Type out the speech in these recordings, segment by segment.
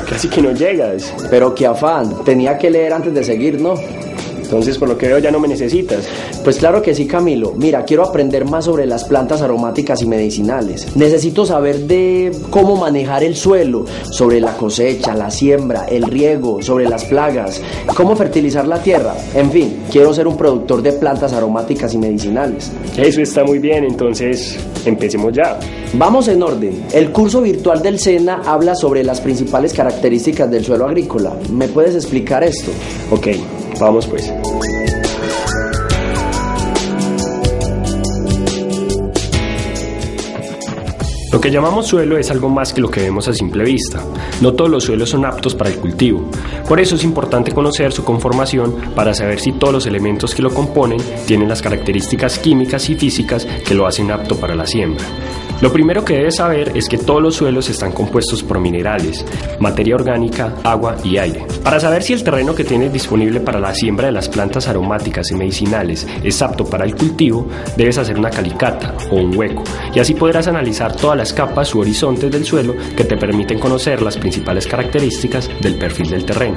Casi que no llegas. Pero qué afán, tenía que leer antes de seguir, ¿no? Entonces, por lo que veo, ya no me necesitas. Pues claro que sí, Camilo. Mira, quiero aprender más sobre las plantas aromáticas y medicinales. Necesito saber de cómo manejar el suelo, sobre la cosecha, la siembra, el riego, sobre las plagas, cómo fertilizar la tierra. En fin, quiero ser un productor de plantas aromáticas y medicinales. Eso está muy bien, entonces empecemos ya. Vamos en orden. El curso virtual del SENA habla sobre las principales características del suelo agrícola. ¿Me puedes explicar esto? Ok, vamos pues. Lo que llamamos suelo es algo más que lo que vemos a simple vista. No todos los suelos son aptos para el cultivo. Por eso es importante conocer su conformación para saber si todos los elementos que lo componen tienen las características químicas y físicas que lo hacen apto para la siembra. Lo primero que debes saber es que todos los suelos están compuestos por minerales, materia orgánica, agua y aire. Para saber si el terreno que tienes disponible para la siembra de las plantas aromáticas y medicinales es apto para el cultivo, debes hacer una calicata o un hueco, y así podrás analizar todas las capas u horizontes del suelo que te permiten conocer las principales características del perfil del terreno.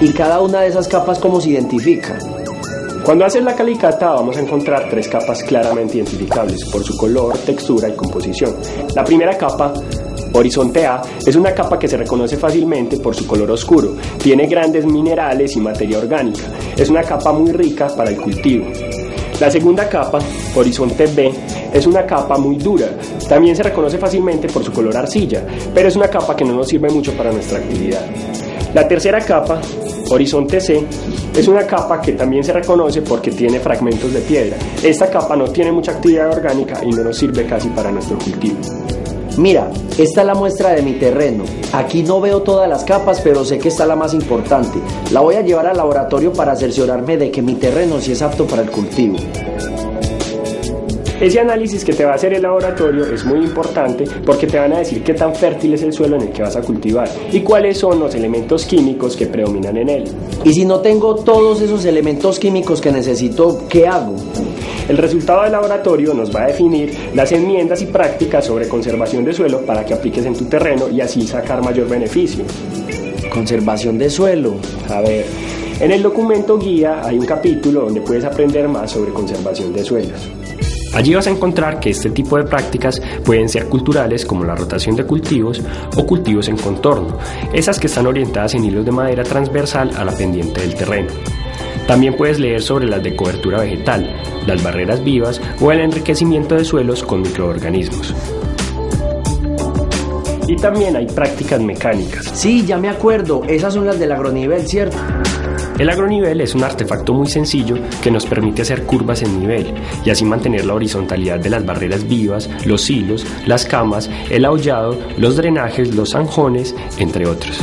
¿Y cada una de esas capas cómo se identifica? Cuando haces la calicata vamos a encontrar 3 capas claramente identificables por su color, textura y composición. La primera capa, Horizonte A, es una capa que se reconoce fácilmente por su color oscuro. Tiene grandes minerales y materia orgánica. Es una capa muy rica para el cultivo. La segunda capa, Horizonte B, es una capa muy dura. También se reconoce fácilmente por su color arcilla, pero es una capa que no nos sirve mucho para nuestra actividad. La tercera capa, Horizonte C, es una capa que también se reconoce porque tiene fragmentos de piedra. Esta capa no tiene mucha actividad orgánica y no nos sirve casi para nuestro cultivo. Mira, esta es la muestra de mi terreno. Aquí no veo todas las capas, pero sé que está la más importante. La voy a llevar al laboratorio para cerciorarme de que mi terreno sí es apto para el cultivo. Ese análisis que te va a hacer el laboratorio es muy importante porque te van a decir qué tan fértil es el suelo en el que vas a cultivar y cuáles son los elementos químicos que predominan en él. Y si no tengo todos esos elementos químicos que necesito, ¿qué hago? El resultado del laboratorio nos va a definir las enmiendas y prácticas sobre conservación de suelo para que apliques en tu terreno y así sacar mayor beneficio. Conservación de suelo. A ver, en el documento guía hay un capítulo donde puedes aprender más sobre conservación de suelos. Allí vas a encontrar que este tipo de prácticas pueden ser culturales como la rotación de cultivos o cultivos en contorno, esas que están orientadas en hilos de madera transversal a la pendiente del terreno. También puedes leer sobre las de cobertura vegetal, las barreras vivas o el enriquecimiento de suelos con microorganismos. Y también hay prácticas mecánicas. Sí, ya me acuerdo, esas son las del agronivel, ¿cierto? El agronivel es un artefacto muy sencillo que nos permite hacer curvas en nivel y así mantener la horizontalidad de las barreras vivas, los hilos, las camas, el aullado, los drenajes, los zanjones, entre otros.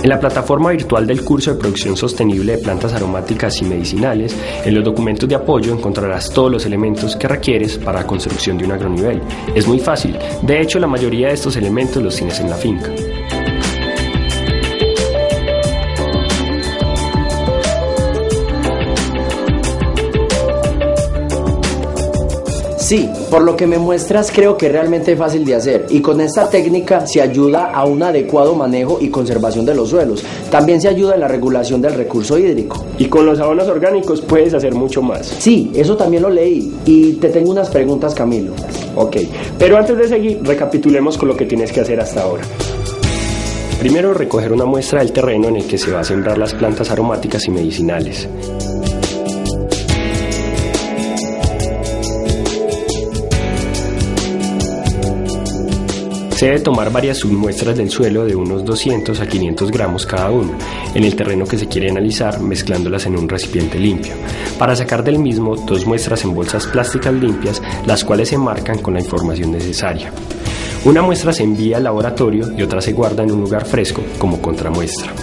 En la plataforma virtual del curso de producción sostenible de plantas aromáticas y medicinales, en los documentos de apoyo encontrarás todos los elementos que requieres para la construcción de un agronivel. Es muy fácil, de hecho la mayoría de estos elementos los tienes en la finca. Sí, por lo que me muestras creo que es realmente fácil de hacer y con esta técnica se ayuda a un adecuado manejo y conservación de los suelos. También se ayuda en la regulación del recurso hídrico. Y con los abonos orgánicos puedes hacer mucho más. Sí, eso también lo leí y te tengo unas preguntas, Camilo. Ok, pero antes de seguir, recapitulemos con lo que tienes que hacer hasta ahora. Primero, recoger una muestra del terreno en el que se va a sembrar las plantas aromáticas y medicinales. Se debe tomar varias submuestras del suelo de unos 200 a 500 gramos cada uno, en el terreno que se quiere analizar, mezclándolas en un recipiente limpio. Para sacar del mismo, 2 muestras en bolsas plásticas limpias, las cuales se marcan con la información necesaria. Una muestra se envía al laboratorio y otra se guarda en un lugar fresco como contramuestra.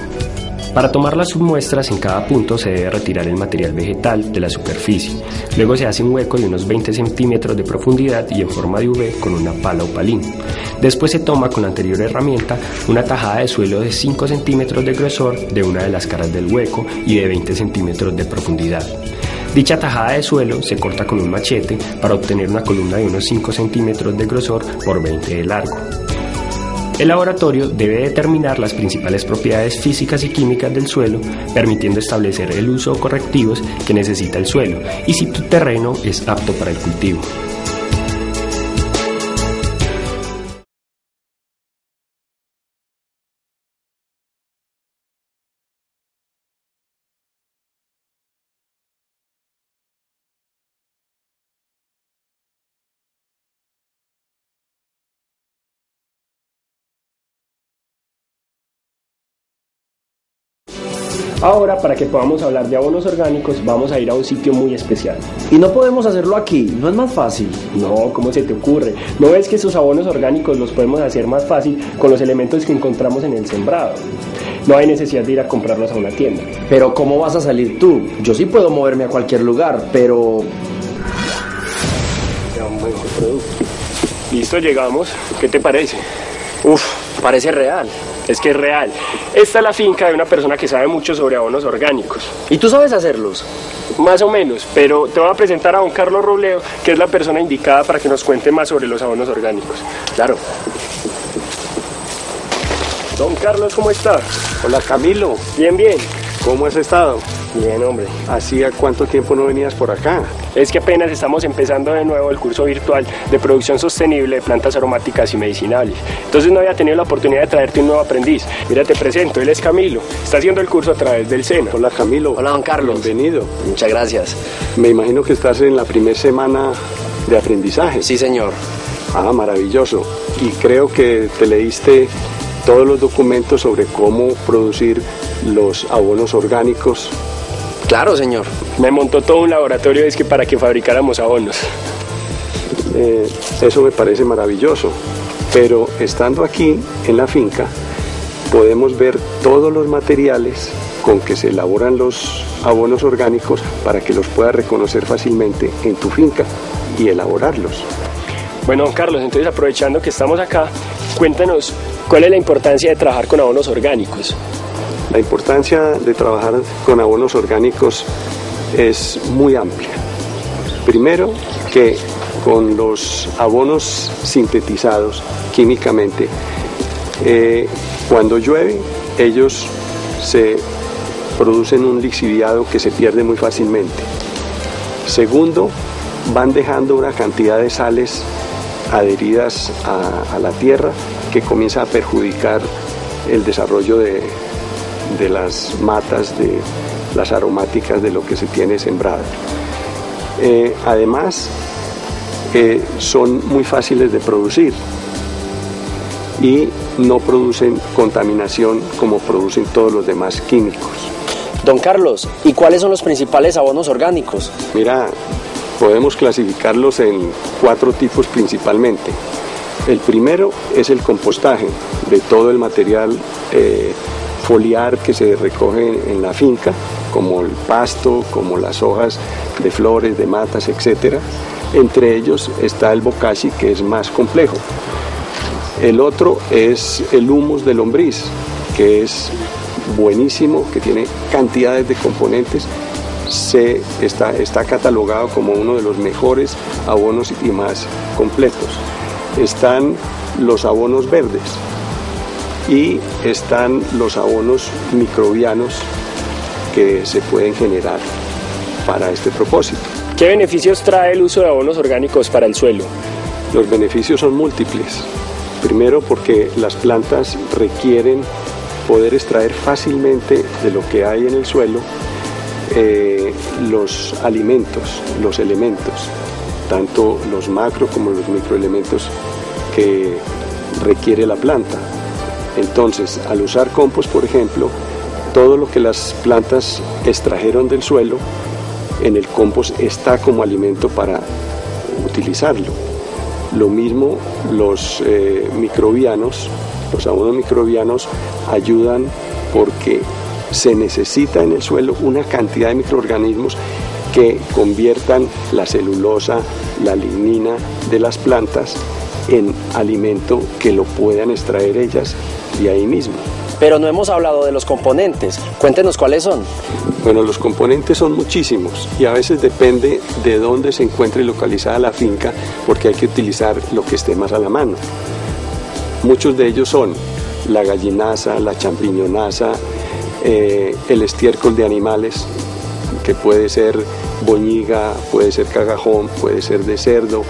Para tomar las submuestras en cada punto se debe retirar el material vegetal de la superficie. Luego se hace un hueco de unos 20 centímetros de profundidad y en forma de V con una pala o palín. Después se toma con la anterior herramienta una tajada de suelo de 5 centímetros de grosor de una de las caras del hueco y de 20 centímetros de profundidad. Dicha tajada de suelo se corta con un machete para obtener una columna de unos 5 centímetros de grosor por 20 de largo. El laboratorio debe determinar las principales propiedades físicas y químicas del suelo, permitiendo establecer el uso o correctivos que necesita el suelo y si tu terreno es apto para el cultivo. Ahora, para que podamos hablar de abonos orgánicos, vamos a ir a un sitio muy especial. Y no podemos hacerlo aquí, ¿no es más fácil? No, ¿cómo se te ocurre? ¿No ves que esos abonos orgánicos los podemos hacer más fácil con los elementos que encontramos en el sembrado? No hay necesidad de ir a comprarlos a una tienda. Pero ¿cómo vas a salir tú? Yo sí puedo moverme a cualquier lugar, pero... Ya un buen producto. Listo, llegamos. ¿Qué te parece? Uf, parece real. Es que es real. Esta es la finca de una persona que sabe mucho sobre abonos orgánicos. ¿Y tú sabes hacerlos? Más o menos, pero te voy a presentar a don Carlos Robledo, que es la persona indicada para que nos cuente más sobre los abonos orgánicos. Claro. Don Carlos, ¿cómo está? Hola Camilo, Bien, bien. ¿cómo has estado? Bien, hombre. ¿Hacía cuánto tiempo no venías por acá? Es que apenas estamos empezando de nuevo el curso virtual de producción sostenible de plantas aromáticas y medicinales. Entonces no había tenido la oportunidad de traerte un nuevo aprendiz. Mira, te presento, él es Camilo. Está haciendo el curso a través del SENA. Hola Camilo. Hola, don Carlos. Bienvenido. Muchas gracias. Me imagino que estás en la primera semana de aprendizaje. Sí, señor. Ah, maravilloso. Y creo que te leíste todos los documentos sobre cómo producir los abonos orgánicos. Claro, señor. Me montó todo un laboratorio para que fabricáramos abonos. Eso me parece maravilloso. Pero estando aquí en la finca, podemos ver todos los materiales con que se elaboran los abonos orgánicos para que los puedas reconocer fácilmente en tu finca y elaborarlos. Bueno, don Carlos, entonces aprovechando que estamos acá, cuéntanos cuál es la importancia de trabajar con abonos orgánicos. La importancia de trabajar con abonos orgánicos es muy amplia. Primero, que con los abonos sintetizados químicamente, cuando llueve, ellos se producen un lixiviado que se pierde muy fácilmente. Segundo, van dejando una cantidad de sales adheridas a la tierra que comienza a perjudicar el desarrollo de las matas, de las aromáticas de lo que se tiene sembrado. Además, son muy fáciles de producir y no producen contaminación como producen todos los demás químicos. Don Carlos, ¿y cuáles son los principales abonos orgánicos? Mira, podemos clasificarlos en 4 tipos principalmente. El primero es el compostaje de todo el material foliar que se recoge en la finca, como el pasto, como las hojas de flores, de matas, etc. Entre ellos está el bokashi, que es más complejo. El otro es el humus de lombriz, que es buenísimo, que tiene cantidades de componentes. Está catalogado como uno de los mejores abonos y más completos. Están los abonos verdes y están los abonos microbianos que se pueden generar para este propósito. ¿Qué beneficios trae el uso de abonos orgánicos para el suelo? Los beneficios son múltiples. Primero, porque las plantas requieren poder extraer fácilmente de lo que hay en el suelo los alimentos, los elementos, tanto los macro como los microelementos que requiere la planta. Entonces, al usar compost, por ejemplo, todo lo que las plantas extrajeron del suelo, en el compost está como alimento para utilizarlo. Lo mismo los microbianos, los abonos microbianos ayudan porque se necesita en el suelo una cantidad de microorganismos que conviertan la celulosa, la lignina de las plantas en alimento que lo puedan extraer ellas de ahí mismo. Pero no hemos hablado de los componentes. Cuéntenos cuáles son. Bueno, los componentes son muchísimos y a veces depende de dónde se encuentre localizada la finca, porque hay que utilizar lo que esté más a la mano. Muchos de ellos son la gallinaza, la champiñonaza, el estiércol de animales, que puede ser boñiga, puede ser cagajón, puede ser de cerdo.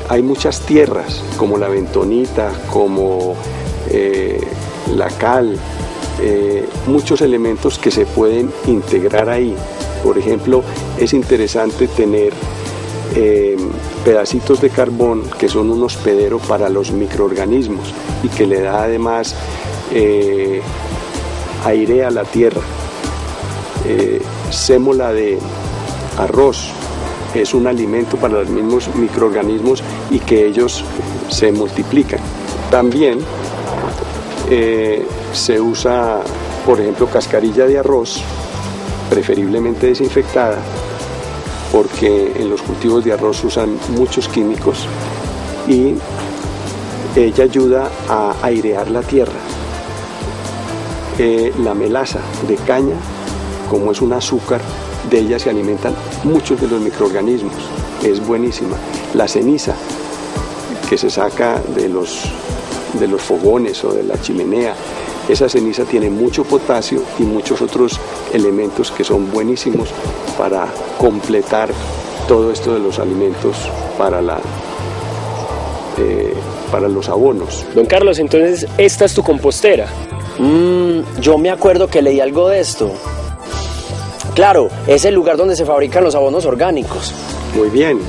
Hay muchas tierras, como la bentonita, como la cal, muchos elementos que se pueden integrar ahí. Por ejemplo, es interesante tener pedacitos de carbón que son un hospedero para los microorganismos y que le da además aire a la tierra. Sémola de arroz es un alimento para los mismos microorganismos y que ellos se multiplican. También se usa, por ejemplo, cascarilla de arroz, preferiblemente desinfectada, porque en los cultivos de arroz usan muchos químicos y ella ayuda a airear la tierra. La melaza de caña, como es un azúcar, de ella se alimentan muchos de los microorganismos, es buenísima. La ceniza que se saca de los fogones o de la chimenea, esa ceniza tiene mucho potasio y muchos otros elementos que son buenísimos para completar todo esto de los alimentos para los abonos. Don Carlos, entonces esta es tu compostera. Yo me acuerdo que leí algo de esto. Claro, es el lugar donde se fabrican los abonos orgánicos. Muy bien,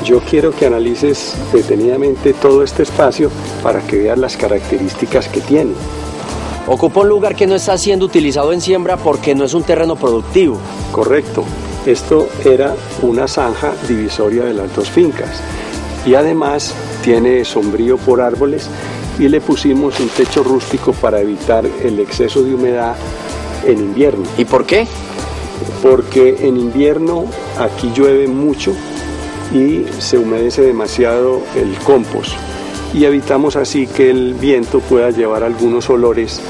yo quiero que analices detenidamente todo este espacio para que veas las características que tiene. Ocupa un lugar que no está siendo utilizado en siembra porque no es un terreno productivo. Correcto, esto era una zanja divisoria de las dos fincas y además tiene sombrío por árboles y le pusimos un techo rústico para evitar el exceso de humedad en invierno. ¿Y por qué? Porque en invierno aquí llueve mucho y se humedece demasiado el compost y evitamos así que el viento pueda llevar algunos olores